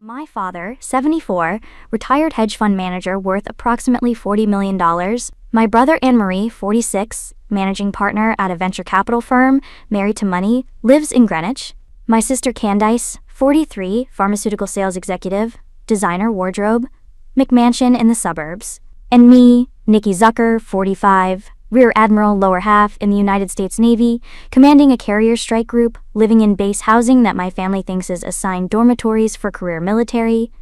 My father, 74, retired hedge fund manager worth approximately $40 million. My brother Anne-Marie, 46, managing partner at a venture capital firm, married to money, lives in Greenwich. My sister Candice, 43, pharmaceutical sales executive, designer wardrobe, McMansion in the suburbs. And me, Nikki Zucker, 45, Rear Admiral lower half in the United States Navy, commanding a carrier strike group, living in base housing that my family thinks is assigned dormitories for career military.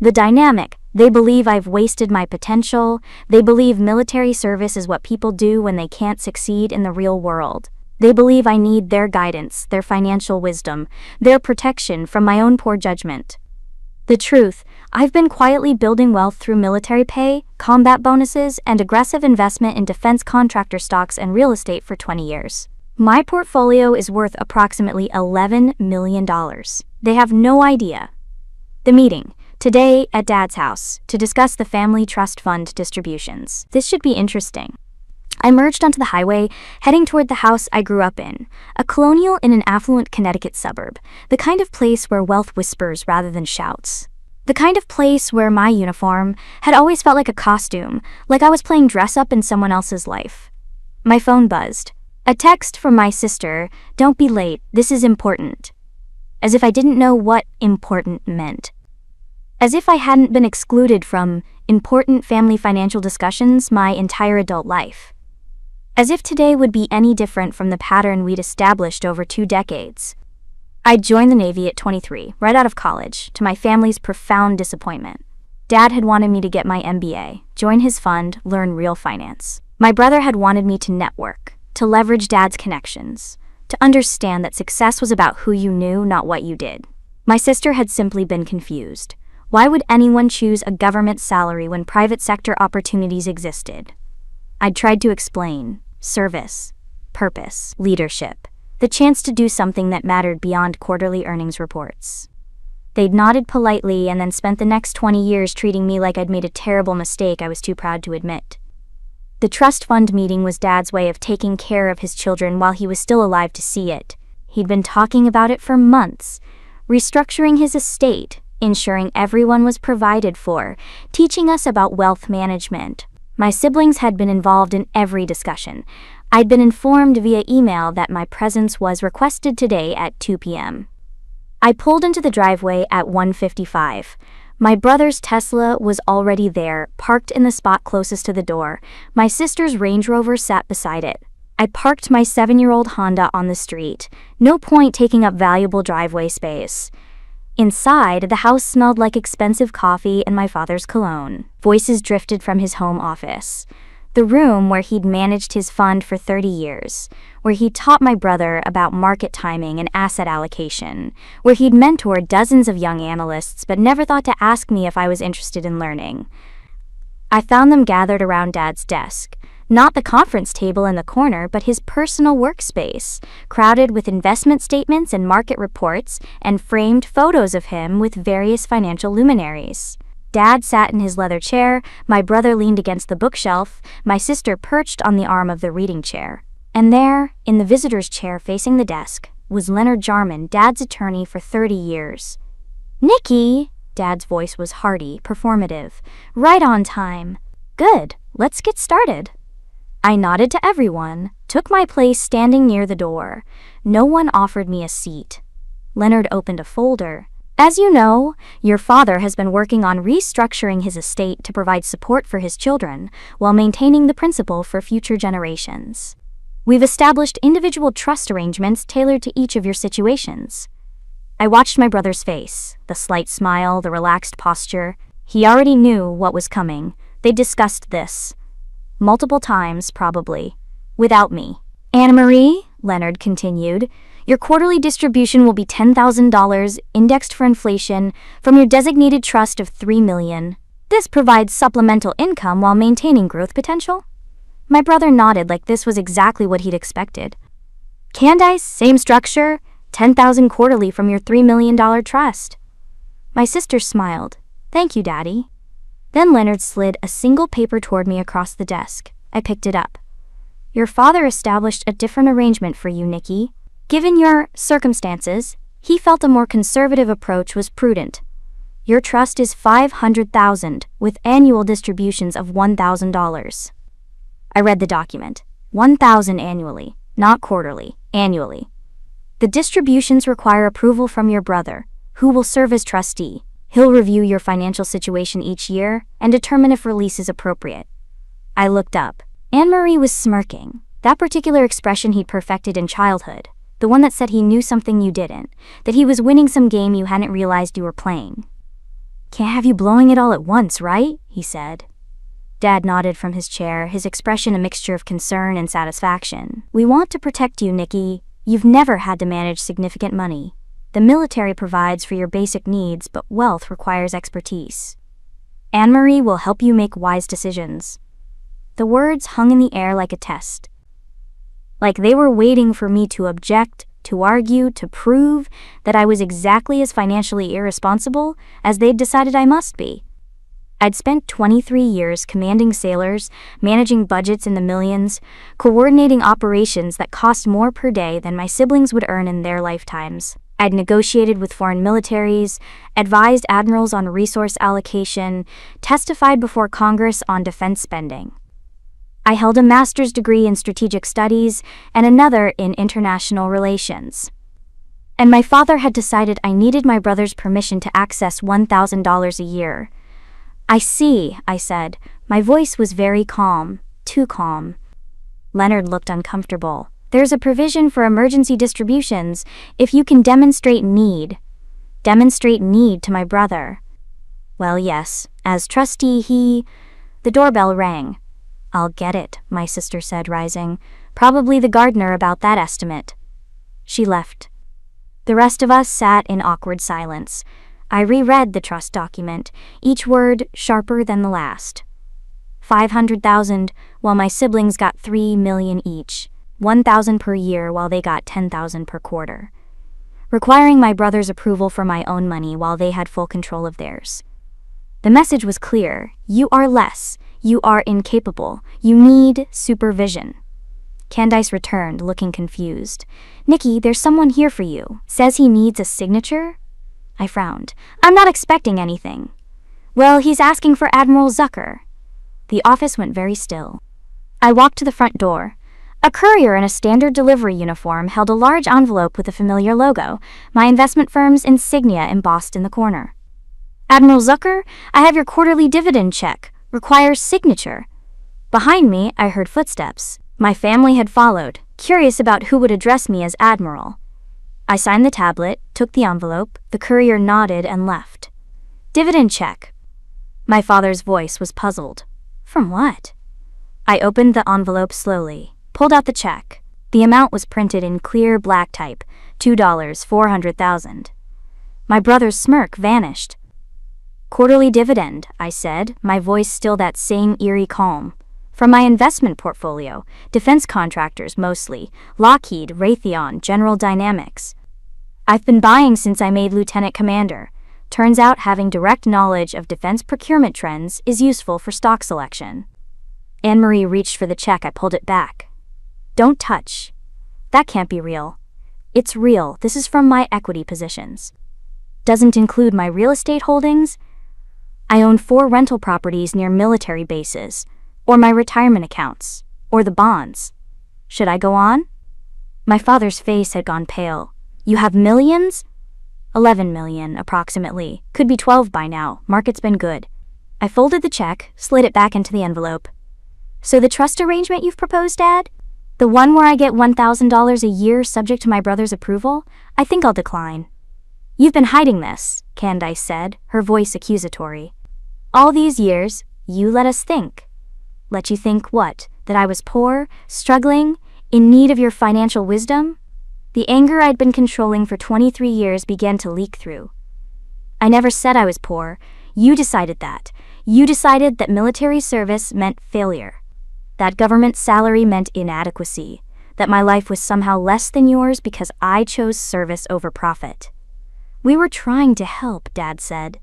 The dynamic: they believe I've wasted my potential. They believe military service is what people do when they can't succeed in the real world. They believe I need their guidance, their financial wisdom, their protection from my own poor judgment. The truth: I've been quietly building wealth through military pay, combat bonuses, and aggressive investment in defense contractor stocks and real estate for 20 years. My portfolio is worth approximately $11 million. They have no idea. The meeting, today at Dad's house, to discuss the family trust fund distributions. This should be interesting. I emerged onto the highway, heading toward the house I grew up in, a colonial in an affluent Connecticut suburb, the kind of place where wealth whispers rather than shouts. The kind of place where my uniform had always felt like a costume, like I was playing dress-up in someone else's life. My phone buzzed. A text from my sister: "Don't be late, this is important." As if I didn't know what important meant. As if I hadn't been excluded from important family financial discussions my entire adult life. As if today would be any different from the pattern we'd established over 2 decades. I'd joined the Navy at 23, right out of college, to my family's profound disappointment. Dad had wanted me to get my MBA, join his fund, learn real finance. My brother had wanted me to network, to leverage Dad's connections, to understand that success was about who you knew, not what you did. My sister had simply been confused. Why would anyone choose a government salary when private sector opportunities existed? I'd tried to explain: service, purpose, leadership, the chance to do something that mattered beyond quarterly earnings reports. They'd nodded politely and then spent the next 20 years treating me like I'd made a terrible mistake I was too proud to admit. The trust fund meeting was Dad's way of taking care of his children while he was still alive to see it. He'd been talking about it for months, restructuring his estate, ensuring everyone was provided for, teaching us about wealth management. My siblings had been involved in every discussion. I'd been informed via email that my presence was requested today at 2 p.m. I pulled into the driveway at 1:55. My brother's Tesla was already there, parked in the spot closest to the door. My sister's Range Rover sat beside it. I parked my 7-year-old Honda on the street. No point taking up valuable driveway space. Inside, the house smelled like expensive coffee and my father's cologne. Voices drifted from his home office. The room where he'd managed his fund for 30 years, where he'd taught my brother about market timing and asset allocation, where he'd mentored dozens of young analysts but never thought to ask me if I was interested in learning. I found them gathered around Dad's desk. Not the conference table in the corner, but his personal workspace, crowded with investment statements and market reports, and framed photos of him with various financial luminaries. Dad sat in his leather chair, my brother leaned against the bookshelf, my sister perched on the arm of the reading chair. And there, in the visitor's chair facing the desk, was Leonard Jarman, Dad's attorney for 30 years. "Nikki!" Dad's voice was hearty, performative. "Right on time. Good, let's get started." I nodded to everyone, took my place standing near the door. No one offered me a seat. Leonard opened a folder. "As you know, your father has been working on restructuring his estate to provide support for his children, while maintaining the principal for future generations. We've established individual trust arrangements tailored to each of your situations." I watched my brother's face, the slight smile, the relaxed posture. He already knew what was coming. They'd discussed this multiple times, probably, without me. "Anne-Marie," Leonard continued, "your quarterly distribution will be $10,000, indexed for inflation, from your designated trust of $3 million. This provides supplemental income while maintaining growth potential." My brother nodded like this was exactly what he'd expected. "Candice, same structure, $10,000 quarterly from your $3 million trust." My sister smiled. "Thank you, Daddy." Then Leonard slid a single paper toward me across the desk. I picked it up. "Your father established a different arrangement for you, Nikki. Given your circumstances, he felt a more conservative approach was prudent. Your trust is $500,000 with annual distributions of $1,000. I read the document. $1,000 annually, not quarterly, annually. The distributions require approval from your brother, who will serve as trustee. He'll review your financial situation each year and determine if release is appropriate. I looked up. Anne-Marie was smirking. That particular expression he'd perfected in childhood. The one that said he knew something you didn't. That he was winning some game you hadn't realized you were playing. "Can't have you blowing it all at once, right?" he said. Dad nodded from his chair, his expression a mixture of concern and satisfaction. "We want to protect you, Nikki. You've never had to manage significant money. The military provides for your basic needs, but wealth requires expertise. Anne-Marie will help you make wise decisions." The words hung in the air like a test. Like they were waiting for me to object, to argue, to prove that I was exactly as financially irresponsible as they'd decided I must be. I'd spent 23 years commanding sailors, managing budgets in the millions, coordinating operations that cost more per day than my siblings would earn in their lifetimes. I'd negotiated with foreign militaries, advised admirals on resource allocation, testified before Congress on defense spending. I held a master's degree in strategic studies and another in international relations. And my father had decided I needed my brother's permission to access $1,000 a year. "I see," I said. My voice was very calm, too calm. Leonard looked uncomfortable. "There's a provision for emergency distributions if you can demonstrate need. Demonstrate need to my brother." "Well, yes. As trustee, The doorbell rang. "I'll get it," my sister said, rising. "Probably the gardener about that estimate." She left. The rest of us sat in awkward silence. I reread the trust document, each word sharper than the last. 500,000, while my siblings got 3 million each. 1,000 per year while they got 10,000 per quarter. Requiring my brother's approval for my own money while they had full control of theirs. The message was clear. You are less. You are incapable. You need supervision. Candice returned, looking confused. "Nikki, there's someone here for you. Says he needs a signature?" I frowned. "I'm not expecting anything." "Well, he's asking for Admiral Zucker." The office went very still. I walked to the front door. A courier in a standard delivery uniform held a large envelope with a familiar logo, my investment firm's insignia embossed in the corner. "Admiral Zucker, I have your quarterly dividend check. Requires signature." Behind me, I heard footsteps. My family had followed, curious about who would address me as Admiral. I signed the tablet, took the envelope, the courier nodded and left. "Dividend check." My father's voice was puzzled. "From what?" I opened the envelope slowly, pulled out the check. The amount was printed in clear black type, $2,400,000. My brother's smirk vanished. "Quarterly dividend," I said, my voice still that same eerie calm. "From my investment portfolio, defense contractors mostly, Lockheed, Raytheon, General Dynamics. I've been buying since I made lieutenant commander. Turns out having direct knowledge of defense procurement trends is useful for stock selection." Anne-Marie reached for the check. I pulled it back. "Don't touch. That can't be real." "It's real. This is from my equity positions. Doesn't include my real estate holdings. I own 4 rental properties near military bases, or my retirement accounts, or the bonds. Should I go on?" My father's face had gone pale. "You have millions?" 11 million, approximately. Could be 12 by now. Market's been good. I folded the check, slid it back into the envelope. "So the trust arrangement you've proposed, Dad? The one where I get $1,000 a year subject to my brother's approval? I think I'll decline." "You've been hiding this," Candice said, her voice accusatory. "All these years, you let us think." "Let you think what? That I was poor, struggling, in need of your financial wisdom?" The anger I'd been controlling for 23 years began to leak through. "I never said I was poor. You decided that. You decided that military service meant failure. That government salary meant inadequacy. That my life was somehow less than yours because I chose service over profit." "We were trying to help," Dad said.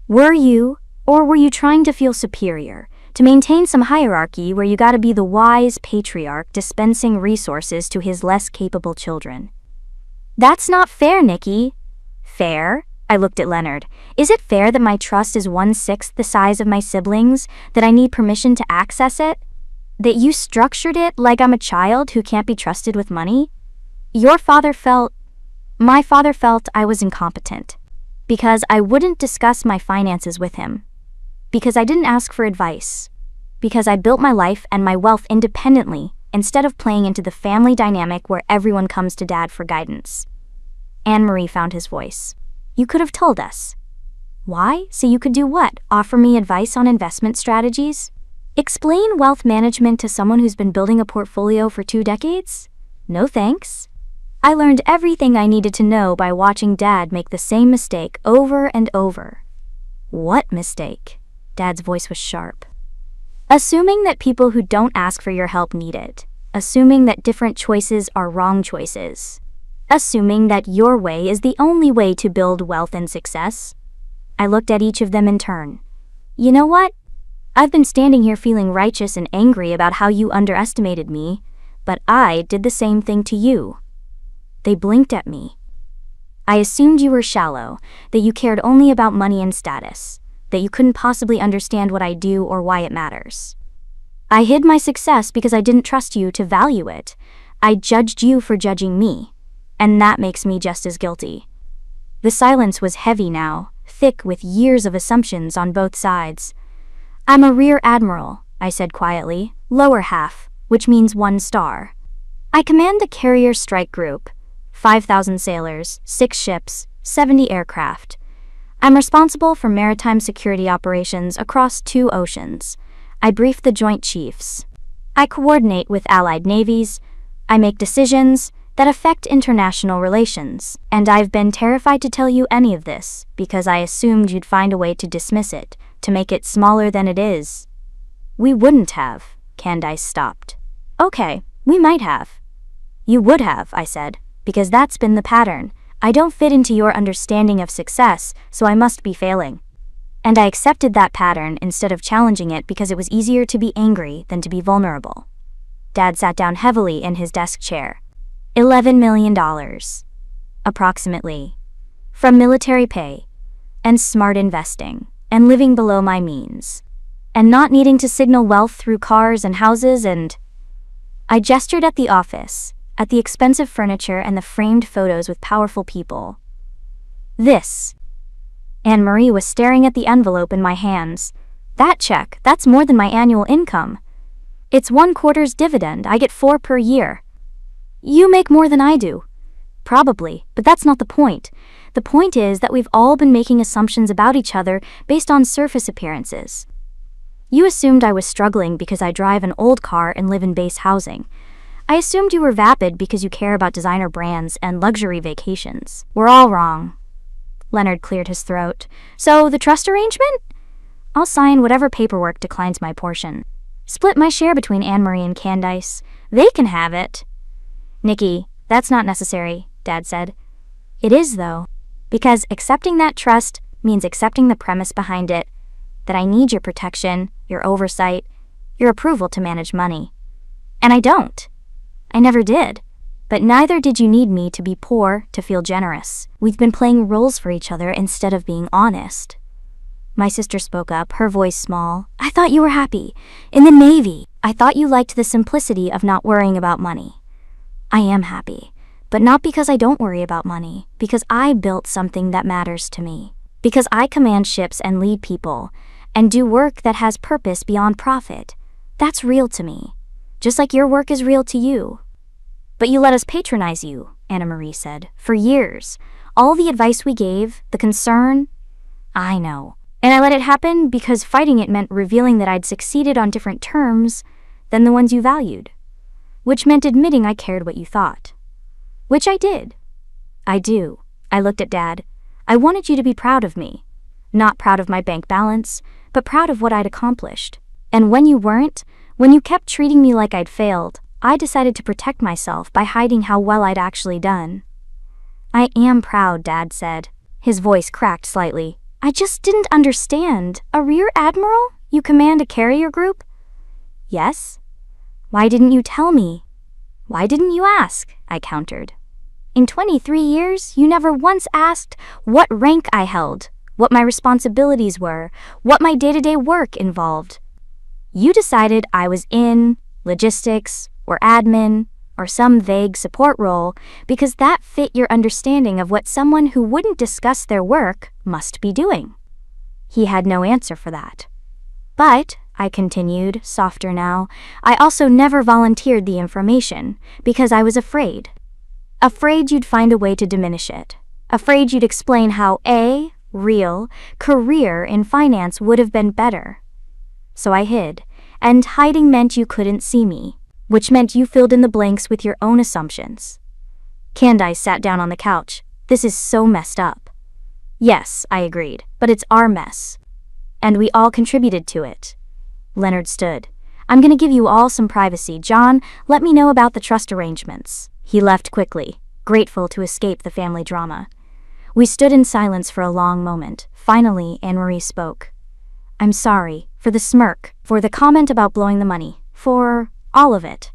"Were you? Or were you trying to feel superior? To maintain some hierarchy where you gotta be the wise patriarch dispensing resources to his less capable children?" "That's not fair, Nikki." "Fair?" I looked at Leonard. Is it fair that my trust is 1/6 the size of my siblings, that I need permission to access it? That you structured it like I'm a child who can't be trusted with money? My father felt I was incompetent. Because I wouldn't discuss my finances with him. Because I didn't ask for advice. Because I built my life and my wealth independently, instead of playing into the family dynamic where everyone comes to Dad for guidance. Anne-Marie found his voice. You could have told us. Why? So you could do what? Offer me advice on investment strategies? Explain wealth management to someone who's been building a portfolio for 2 decades? No thanks. I learned everything I needed to know by watching Dad make the same mistake over and over. What mistake? Dad's voice was sharp. Assuming that people who don't ask for your help need it. Assuming that different choices are wrong choices. Assuming that your way is the only way to build wealth and success. I looked at each of them in turn. You know what? I've been standing here feeling righteous and angry about how you underestimated me, but I did the same thing to you. They blinked at me. I assumed you were shallow, that you cared only about money and status, that you couldn't possibly understand what I do or why it matters. I hid my success because I didn't trust you to value it. I judged you for judging me, and that makes me just as guilty. The silence was heavy now, thick with years of assumptions on both sides. I'm a rear admiral, I said quietly, lower half, which means 1 star. I command the carrier strike group. 5,000 sailors, 6 ships, 70 aircraft. I'm responsible for maritime security operations across 2 oceans. I brief the Joint Chiefs. I coordinate with allied navies. I make decisions that affect international relations. And I've been terrified to tell you any of this because I assumed you'd find a way to dismiss it, to make it smaller than it is. We wouldn't have. Candace stopped. Okay, we might have. You would have, I said. Because that's been the pattern. I don't fit into your understanding of success, so I must be failing. And I accepted that pattern instead of challenging it because it was easier to be angry than to be vulnerable. Dad sat down heavily in his desk chair. $11 million. Approximately. From military pay, and smart investing, and living below my means, and not needing to signal wealth through cars and houses and... I gestured at the office, at the expensive furniture and the framed photos with powerful people. This. Anne-Marie was staring at the envelope in my hands. That check, that's more than my annual income. It's 1/4 dividend, I get 4 per year. You make more than I do. Probably, but that's not the point. The point is that we've all been making assumptions about each other based on surface appearances. You assumed I was struggling because I drive an old car and live in base housing. I assumed you were vapid because you care about designer brands and luxury vacations. We're all wrong. Leonard cleared his throat. So, the trust arrangement? I'll sign whatever paperwork declines my portion. Split my share between Anne-Marie and Candace. They can have it. Nikki, that's not necessary, Dad said. It is, though. Because accepting that trust means accepting the premise behind it, that I need your protection, your oversight, your approval to manage money. And I don't. I never did. But neither did you need me to be poor to feel generous. We've been playing roles for each other instead of being honest. My sister spoke up, her voice small. I thought you were happy. In the Navy. I thought you liked the simplicity of not worrying about money. I am happy. But not because I don't worry about money. Because I built something that matters to me. Because I command ships and lead people. And do work that has purpose beyond profit. That's real to me. Just like your work is real to you. But you let us patronize you, Anne-Marie said, for years. All the advice we gave, the concern, I know. And I let it happen because fighting it meant revealing that I'd succeeded on different terms than the ones you valued. Which meant admitting I cared what you thought. Which I did. I do. I looked at Dad. I wanted you to be proud of me. Not proud of my bank balance, but proud of what I'd accomplished. And when you weren't, when you kept treating me like I'd failed, I decided to protect myself by hiding how well I'd actually done. I am proud, Dad said. His voice cracked slightly. I just didn't understand. A rear admiral? You command a carrier group? Yes. Why didn't you tell me? Why didn't you ask? I countered. In 23 years, you never once asked what rank I held, what my responsibilities were, what my day-to-day work involved. You decided I was in logistics or admin or some vague support role because that fit your understanding of what someone who wouldn't discuss their work must be doing. He had no answer for that. But, I continued, softer now, I also never volunteered the information because I was afraid. Afraid you'd find a way to diminish it. Afraid you'd explain how a real career in finance would have been better. So I hid, and hiding meant you couldn't see me, which meant you filled in the blanks with your own assumptions. Candice sat down on the couch. This is so messed up. Yes, I agreed, but it's our mess. And we all contributed to it. Leonard stood. I'm gonna give you all some privacy. John, let me know about the trust arrangements. He left quickly, grateful to escape the family drama. We stood in silence for a long moment. Finally, Anne-Marie spoke. I'm sorry, for the smirk, for the comment about blowing the money, for all of it.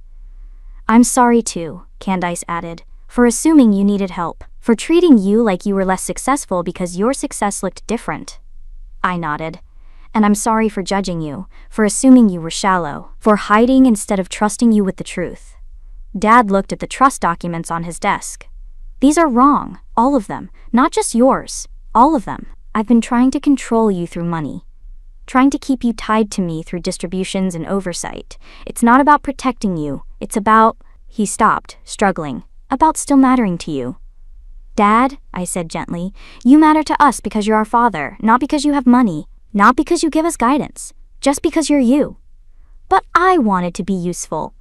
I'm sorry too, Candice added, for assuming you needed help, for treating you like you were less successful because your success looked different. I nodded. And I'm sorry for judging you, for assuming you were shallow, for hiding instead of trusting you with the truth. Dad looked at the trust documents on his desk. These are wrong, all of them, not just yours, all of them. I've been trying to control you through money, trying to keep you tied to me through distributions and oversight. It's not about protecting you, it's about, he stopped, struggling, about still mattering to you. Dad, I said gently, you matter to us because you're our father, not because you have money, not because you give us guidance, just because you're you. But I wanted to be useful.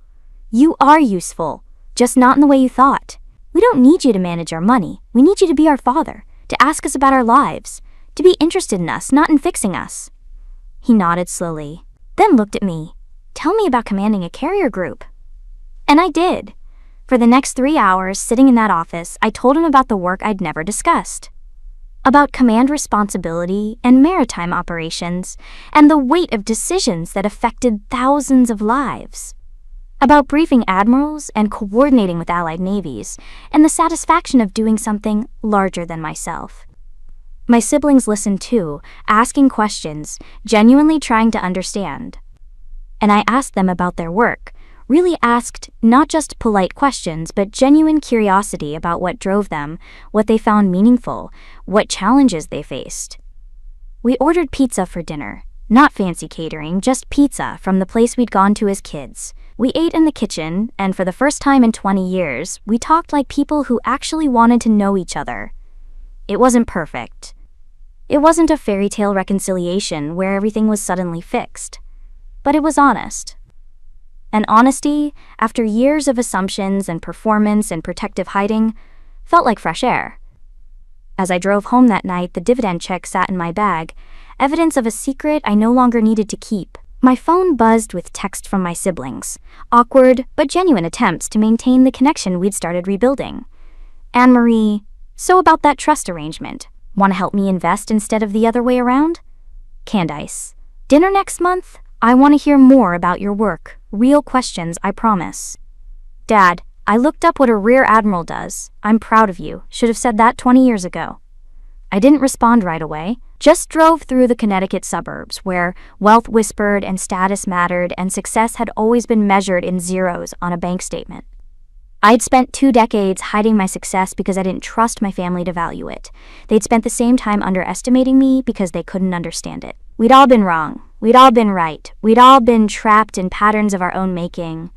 You are useful, just not in the way you thought. We don't need you to manage our money. We need you to be our father, to ask us about our lives, to be interested in us, not in fixing us. He nodded slowly, then looked at me. Tell me about commanding a carrier group. And I did. For the next 3 hours sitting in that office, I told him about the work I'd never discussed. About command responsibility and maritime operations, and the weight of decisions that affected thousands of lives. About briefing admirals and coordinating with allied navies, and the satisfaction of doing something larger than myself. My siblings listened too, asking questions, genuinely trying to understand. And I asked them about their work, really asked not just polite questions but genuine curiosity about what drove them, what they found meaningful, what challenges they faced. We ordered pizza for dinner, not fancy catering, just pizza from the place we'd gone to as kids. We ate in the kitchen, and for the first time in 20 years, we talked like people who actually wanted to know each other. It wasn't perfect. It wasn't a fairy tale reconciliation where everything was suddenly fixed. But it was honest. And honesty, after years of assumptions and performance and protective hiding, felt like fresh air. As I drove home that night, the dividend check sat in my bag, evidence of a secret I no longer needed to keep. My phone buzzed with text from my siblings, awkward but genuine attempts to maintain the connection we'd started rebuilding. Anne-Marie, so about that trust arrangement, want to help me invest instead of the other way around? Candice, dinner next month? I want to hear more about your work, real questions, I promise. Dad, I looked up what a rear admiral does. I'm proud of you, should have said that 20 years ago. I didn't respond right away, just drove through the Connecticut suburbs where wealth whispered and status mattered and success had always been measured in zeros on a bank statement. I'd spent 2 decades hiding my success because I didn't trust my family to value it. They'd spent the same time underestimating me because they couldn't understand it. We'd all been wrong. We'd all been right. We'd all been trapped in patterns of our own making.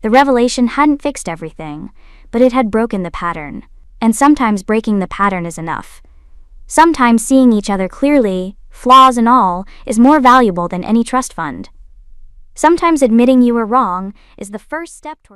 The revelation hadn't fixed everything, but it had broken the pattern. And sometimes breaking the pattern is enough. Sometimes seeing each other clearly, flaws and all, is more valuable than any trust fund. Sometimes admitting you were wrong is the first step toward